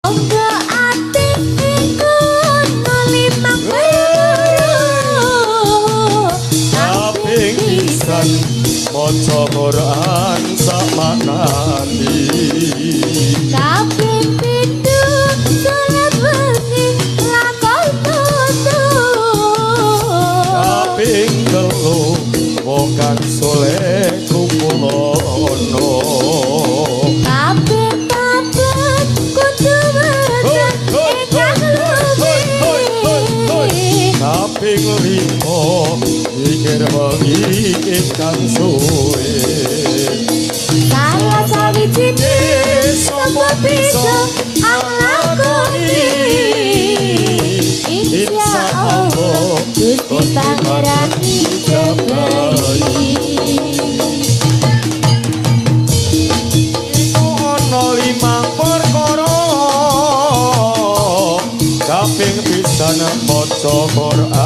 Monggo ati iku limang kaping pisan maca Quran sak maknani kaping pitu salat wengi lakon tutuk kaping telu wong kang saleh kumpulono kaping papat kudu menang ingkang luwih kaping limo mikir wengi ingkang suwe salah sawijine sapa bisa nglakoni insya Allah Gusti Pangeran dijabahi ana limang perkara kaping pisan maca Quran